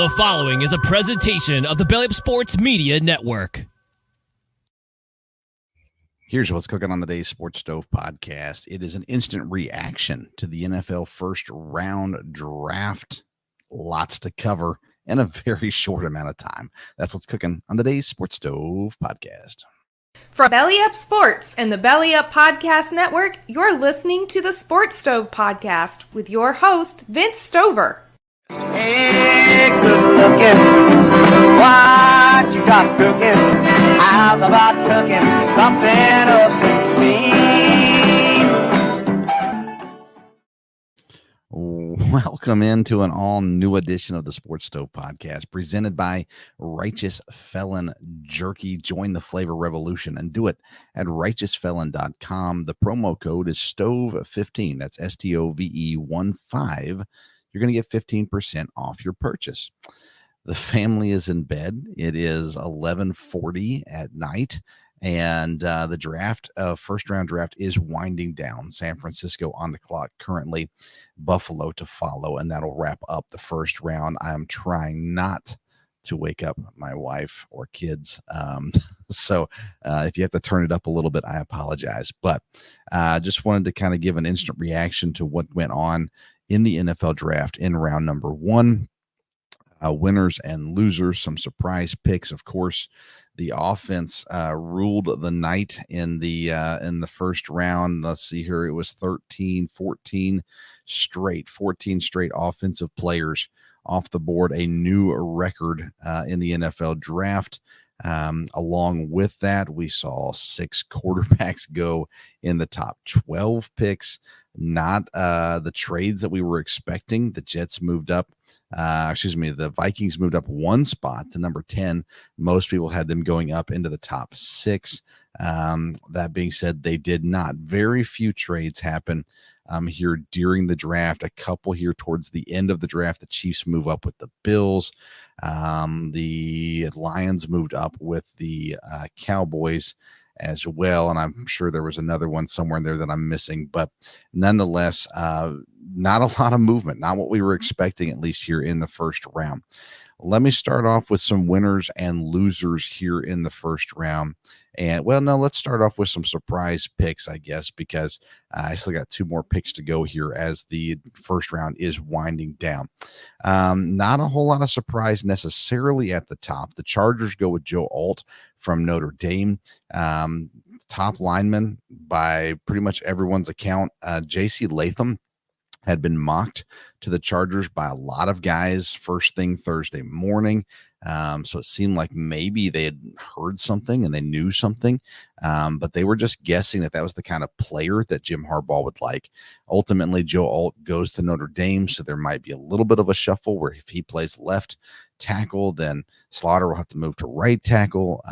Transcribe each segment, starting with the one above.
The following is a presentation of the Belly Up Sports Media Network. Here's what's cooking on the Day's Sports Stove podcast. It is an instant reaction to the NFL first round draft. Lots to cover in a very short amount of time. That's what's cooking on the Day's Sports Stove podcast. From Belly Up Sports and the Belly Up Podcast Network, you're listening to the Sports Stove podcast with your host, Vince Stover. Hey, good looking, what you got cooking? How's about cooking something up to me? Welcome into an all-new edition of the Sports Stove podcast presented by Righteous Felon Jerky. Join the flavor revolution and do it at righteousfelon.com. The promo code is STOVE15. That's STOVE15. You're going to get 15% off your purchase. The family is in bed. It is 11:40 at night, and the draft, first round draft, is winding down. San Francisco on the clock currently, Buffalo to follow, and that'll wrap up the first round. I'm trying not to wake up my wife or kids. So if you have to turn it up a little bit, I apologize. But just wanted to kind of give an instant reaction to what went on in the NFL draft in round number one. Winners and losers, some surprise picks. Of course, the offense ruled the night in the first round. Let's see here. It was 14 straight offensive players off the board, a new record in the NFL draft. Along with that, we saw 6 quarterbacks go in the top 12 picks. Not the trades that we were expecting. The Jets moved up. The Vikings moved up one spot to number 10. Most people had them going up into the top 6. That being said, they did not. Very few trades happen here during the draft. A couple here towards the end of the draft. The Chiefs move up with the Bills. The Lions moved up with the Cowboys as well, and I'm sure there was another one somewhere in there that I'm missing, but nonetheless, not a lot of movement, not what we were expecting, at least here in the first round. Let me start off with some winners and losers here in the first round. And let's start off with some surprise picks, I guess, because I still got 2 more picks to go here as the first round is winding down. Not a whole lot of surprise necessarily at the top. The Chargers go with Joe Alt from Notre Dame. Top lineman by pretty much everyone's account. J.C. Latham had been mocked to the Chargers by a lot of guys first thing Thursday morning. So it seemed like maybe they had heard something and they knew something, but they were just guessing that was the kind of player that Jim Harbaugh would like. Ultimately, Joe Alt goes to Notre Dame, so there might be a little bit of a shuffle where if he plays left tackle, then Slaughter will have to move to right tackle.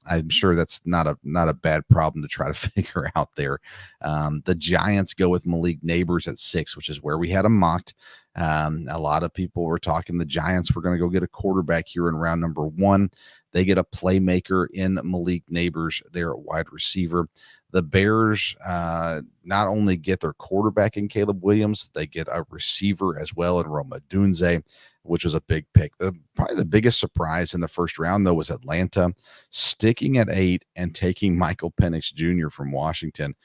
I'm sure that's not a bad problem to try to figure out there. The Giants go with Malik Nabers at 6, which is where we had him mocked. A lot of people were talking the Giants were going to go get a quarterback here in round number 1. They get a playmaker in Malik Nabers there at wide receiver. The Bears not only get their quarterback in Caleb Williams, they get a receiver as well in Rome Odunze, which was a big pick. Probably the biggest surprise in the first round, though, was Atlanta sticking at 8 and taking Michael Penix Jr. from Washington.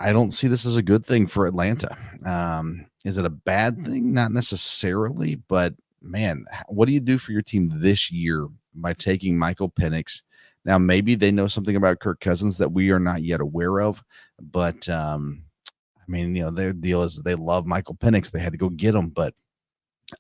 I don't see this as a good thing for Atlanta. Is it a bad thing? Not necessarily, but man, what do you do for your team this year by taking Michael Penix? Now, maybe they know something about Kirk Cousins that we are not yet aware of, but their deal is they love Michael Penix. They had to go get him, but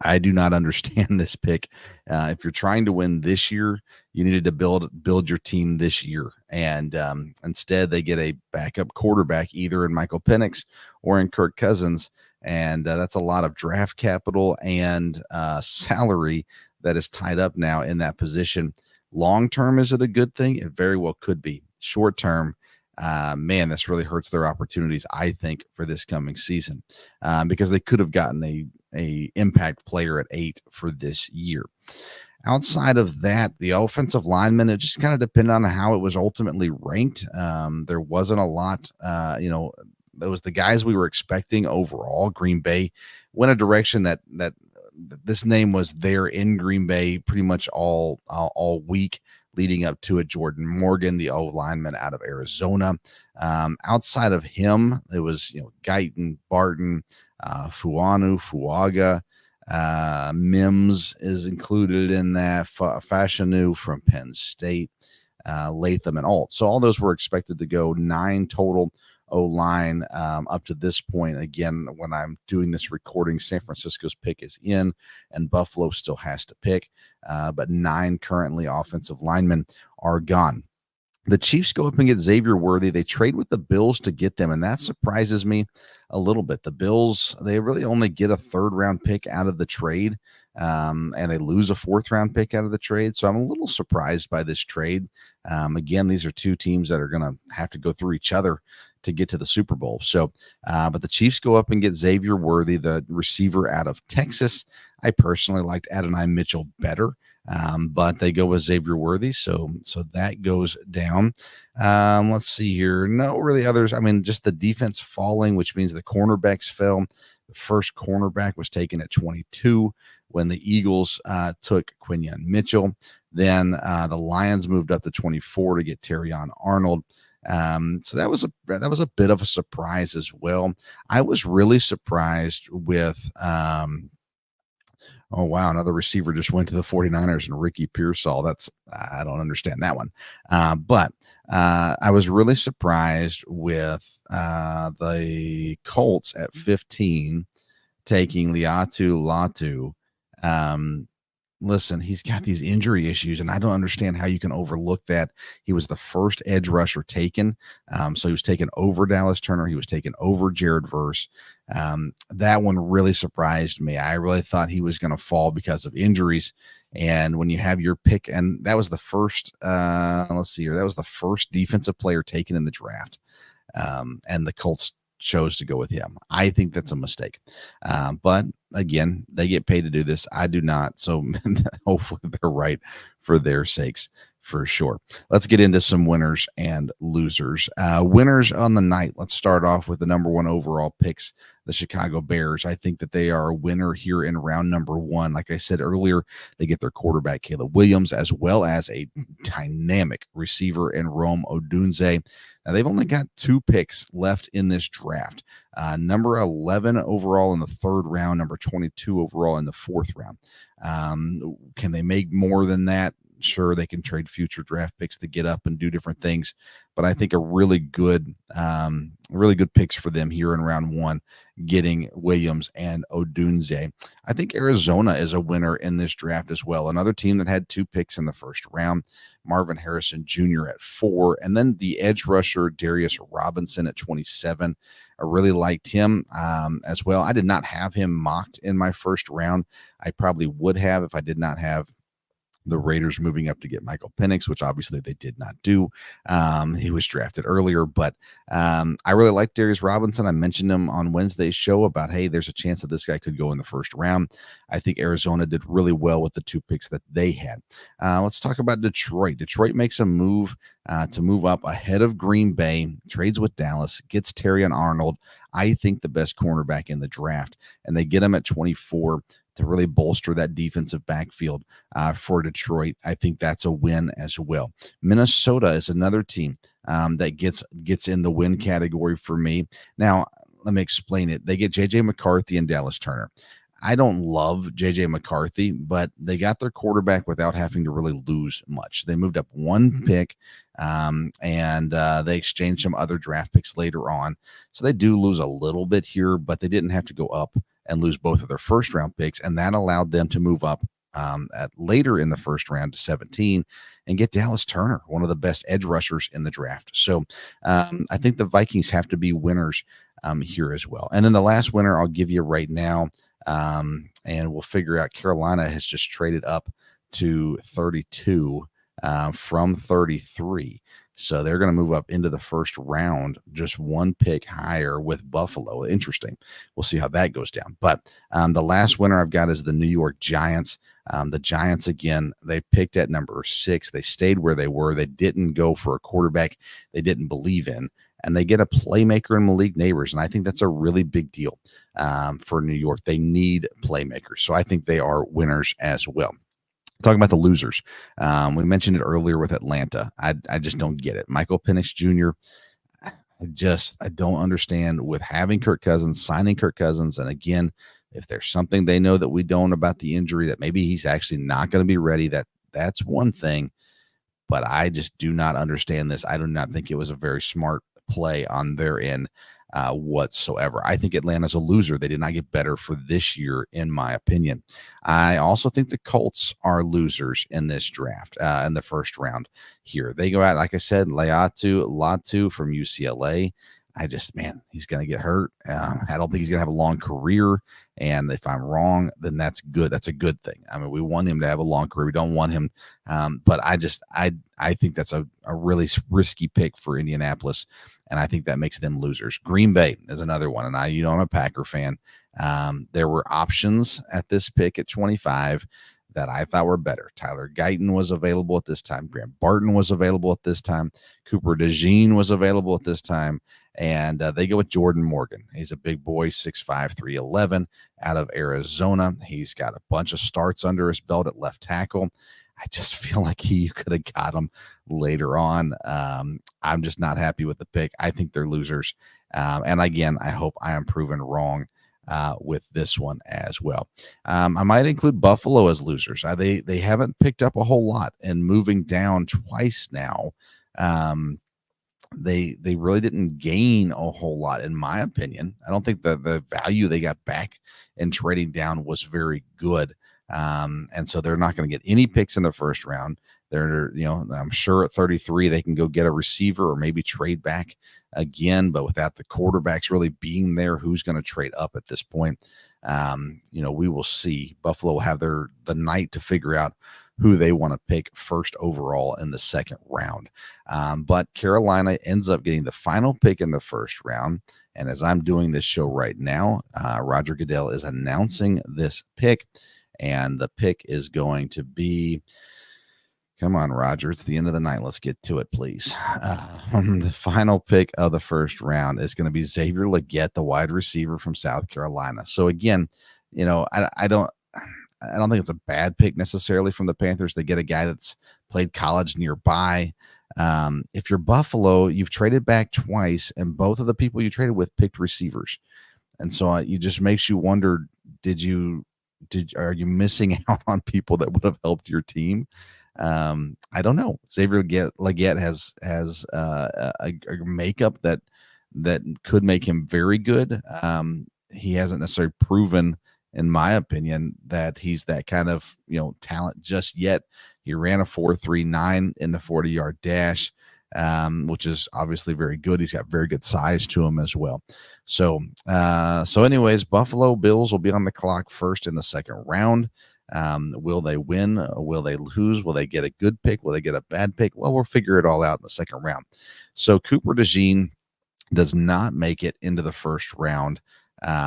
I do not understand this pick. If you're trying to win this year, you needed to build your team this year. And instead, they get a backup quarterback either in Michael Penix or in Kirk Cousins. And that's a lot of draft capital and salary that is tied up now in that position. Long term, is it a good thing? It very well could be. Short term, this really hurts their opportunities, I think, for this coming season, because they could have gotten a impact player at 8 for this year. Outside of that, the offensive lineman, it just kind of depended on how it was ultimately ranked. There wasn't a lot, that was the guys we were expecting overall. Green Bay went a direction that this name was there in Green Bay pretty much all week leading up to it. Jordan Morgan, the O lineman out of Arizona. Outside of him, it was Guyton, Barton, Fuaga. Mims is included in that. Fashanu from Penn State, Latham, and Alt. So all those were expected to go. 9 total O-line up to this point. Again, when I'm doing this recording, San Francisco's pick is in, and Buffalo still has to pick. But 9 currently offensive linemen are gone. The Chiefs go up and get Xavier Worthy. They trade with the Bills to get them, and that surprises me a little bit. The Bills, they really only get a 3rd-round pick out of the trade, and they lose a 4th-round pick out of the trade. So I'm a little surprised by this trade. Again, these are 2 teams that are going to have to go through each other to get to the Super Bowl. So, but the Chiefs go up and get Xavier Worthy, the receiver out of Texas. I personally liked Adonai Mitchell better, but they go with Xavier Worthy. So that goes down. Let's see here. No really others. I mean, just the defense falling, which means the cornerbacks fell. The first cornerback was taken at 22 when the Eagles took Quinyon Mitchell. Then the Lions moved up to 24 to get Terrion Arnold. So that was a bit of a surprise as well. I was really surprised with oh wow, another receiver just went to the 49ers, and Ricky Pearsall. I don't understand that one. But I was really surprised with the Colts at 15 taking Liatu Latu. Listen, he's got these injury issues, and I don't understand how you can overlook that. He was the first edge rusher taken. So he was taken over Dallas Turner. He was taken over Jared Verse. That one really surprised me. I really thought he was going to fall because of injuries. And when you have your pick, and that was the first, let's see here, that was the first defensive player taken in the draft. And the Colts chose to go with him. I think that's a mistake. But again, they get paid to do this. I do not. So hopefully they're right for their sakes for sure. Let's get into some winners and losers. Winners on the night. Let's start off with the number 1 overall picks, the Chicago Bears. I think that they are a winner here in round number 1. Like I said earlier, they get their quarterback, Caleb Williams, as well as a dynamic receiver in Rome Odunze. Now, they've only got 2 picks left in this draft. Number 11 overall in the 3rd round, number 22 overall in the 4th round. Can they make more than that? Sure, they can trade future draft picks to get up and do different things, but I think a really good picks for them here in round 1, getting Williams and Odunze. I think Arizona is a winner in this draft as well. Another team that had 2 picks in the 1st round, Marvin Harrison Jr. at 4, and then the edge rusher Darius Robinson at 27. I really liked him as well. I did not have him mocked in my 1st round. I probably would have if I did not have the Raiders moving up to get Michael Penix, which obviously they did not do. He was drafted earlier, but I really like Darius Robinson. I mentioned him on Wednesday's show about, hey, there's a chance that this guy could go in the 1st round. I think Arizona did really well with the 2 picks that they had. Let's talk about Detroit. Detroit makes a move to move up ahead of Green Bay, trades with Dallas, gets Terrion Arnold, I think the best cornerback in the draft, and they get him at 24 to really bolster that defensive backfield for Detroit. I think that's a win as well. Minnesota is another team that gets in the win category for me. Now, let me explain it. They get J.J. McCarthy and Dallas Turner. I don't love J.J. McCarthy, but they got their quarterback without having to really lose much. They moved up 1 pick, and they exchanged some other draft picks later on. So they do lose a little bit here, but they didn't have to go up and lose both of their 1st round picks, and that allowed them to move up at later in the 1st round to 17 and get Dallas Turner, one of the best edge rushers in the draft. So I think the Vikings have to be winners here as well. And then the last winner I'll give you right now, and we'll figure out, Carolina has just traded up to 32 from 33. So they're going to move up into the 1st round, just 1 pick higher with Buffalo. Interesting. We'll see how that goes down. But the last winner I've got is the New York Giants. The Giants, again, they picked at number 6. They stayed where they were. They didn't go for a quarterback they didn't believe in. and they get a playmaker in Malik Neighbors. And I think that's a really big deal for New York. They need playmakers. So I think they are winners as well. Talking about the losers, we mentioned it earlier with Atlanta. I just don't get it. Michael Penix Jr., I don't understand with having Kirk Cousins, signing Kirk Cousins. And again, if there's something they know that we don't about the injury, that maybe he's actually not going to be ready, that's one thing. But I just do not understand this. I do not think it was a very smart play on their end whatsoever. I think Atlanta's a loser. They did not get better for this year, in my opinion. I also think the Colts are losers in this draft, in the first round here. They go out, like I said, Latu from UCLA. He's going to get hurt. I don't think he's going to have a long career. And if I'm wrong, then that's good. That's a good thing. I mean, we want him to have a long career. We don't want him. But I think that's a really risky pick for Indianapolis. And I think that makes them losers. Green Bay is another one. And I'm a Packer fan. There were options at this pick at 25 that I thought were better. Tyler Guyton was available at this time. Grant Barton was available at this time. Cooper DeJean was available at this time. And they go with Jordan Morgan. He's a big boy, 6'5", 311, out of Arizona. He's got a bunch of starts under his belt at left tackle. I just feel like you could have got him later on. I'm just not happy with the pick. I think they're losers. And again, I hope I am proven wrong with this one as well. I might include Buffalo as losers. They haven't picked up a whole lot, and moving down twice now. They really didn't gain a whole lot, in my opinion. I don't think the value they got back in trading down was very good. And so they're not going to get any picks in the first round. I'm sure at 33 they can go get a receiver or maybe trade back again, but without the quarterbacks really being there, who's going to trade up at this point? We will see. Buffalo will have the night to figure out who they want to pick first overall in the second round. But Carolina ends up getting the final pick in the first round. And as I'm doing this show right now, Roger Goodell is announcing this pick. And the pick is going to be, come on, Roger, it's the end of the night. Let's get to it, please. The final pick of the first round is going to be Xavier Legette, the wide receiver from South Carolina. So again, I don't think it's a bad pick necessarily from the Panthers. They get a guy that's played college nearby. If you're Buffalo, you've traded back twice, and both of the people you traded with picked receivers. And so it just makes you wonder, are you missing out on people that would have helped your team? I don't know. Xavier Legette has a makeup that could make him very good. He hasn't necessarily proven, in my opinion, that he's that kind of talent just yet. He ran a 4.39 in the 40-yard dash, which is obviously very good. He's got very good size to him as well. So anyways, Buffalo Bills will be on the clock first in the second round. Will they win? Will they lose? Will they get a good pick? Will they get a bad pick? Well, we'll figure it all out in the second round. So Cooper DeJean does not make it into the first round,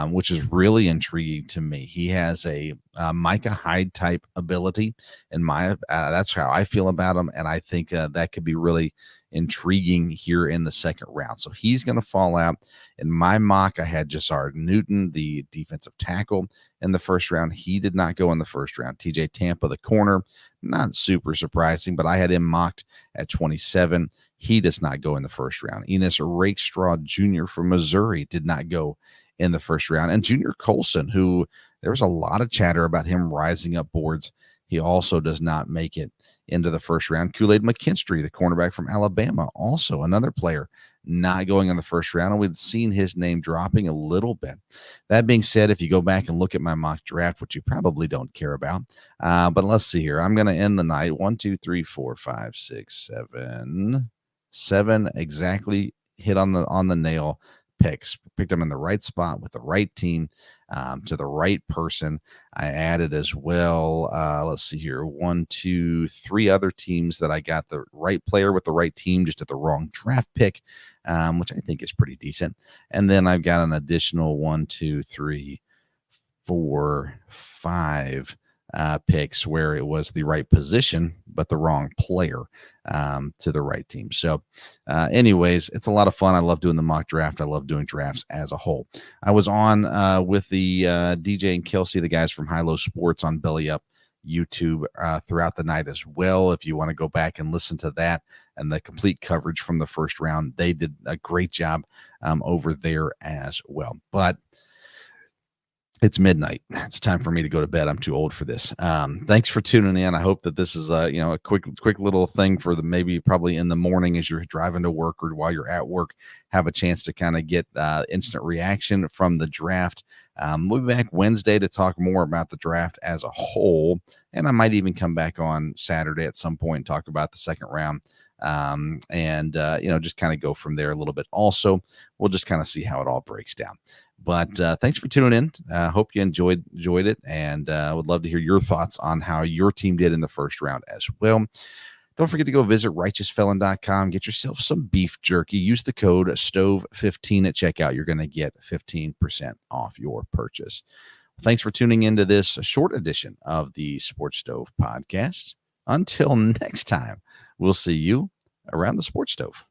which is really intriguing to me. He has a Micah Hyde type ability, and that's how I feel about him. And I think that could be really intriguing here in the second round. So he's going to fall out. In my mock, I had Jasard Newton, the defensive tackle, in the first round. He did not go in the first round. TJ Tampa, the corner, not super surprising, but I had him mocked at 27. He does not go in the first round. Enos Rakestraw Jr. from Missouri did not go in the first round. And Junior Colson, who there was a lot of chatter about him rising up boards, he also does not make it into the first round. Kool-Aid McKinstry, the cornerback from Alabama, also another player not going in the first round. And we've seen his name dropping a little bit. That being said, if you go back and look at my mock draft, which you probably don't care about, but let's see here. I'm going to end the night. 1, 2, 3, 4, 5, 6, 7 exactly hit on the nail picks. Picked them in the right spot with the right team, to the right person. I added as well, let's see here, 1, 2, 3 other teams that I got the right player with the right team, just at the wrong draft pick, which I think is pretty decent. And then I've got an additional 1, 2, 3, 4, 5 picks where it was the right position, but the wrong player to the right team. So anyways, it's a lot of fun. I love doing the mock draft. I love doing drafts as a whole. I was on with the DJ and Kelsey, the guys from High Low Sports on Belly Up YouTube throughout the night as well. If you want to go back and listen to that and the complete coverage from the first round, they did a great job over there as well. But it's midnight. It's time for me to go to bed. I'm too old for this. Thanks for tuning in. I hope that this is a quick little thing for the maybe probably in the morning as you're driving to work or while you're at work, have a chance to kind of get instant reaction from the draft. We'll be back Wednesday to talk more about the draft as a whole. And I might even come back on Saturday at some point and talk about the second round. Just kind of go from there a little bit. Also, we'll just kind of see how it all breaks down. But thanks for tuning in. Hope you enjoyed it, and would love to hear your thoughts on how your team did in the first round as well. Don't forget to go visit righteousfelon.com. Get yourself some beef jerky. Use the code STOVE15 at checkout. You're going to get 15% off your purchase. Thanks for tuning into this short edition of the Sports Stove podcast. Until next time, we'll see you around the Sports Stove.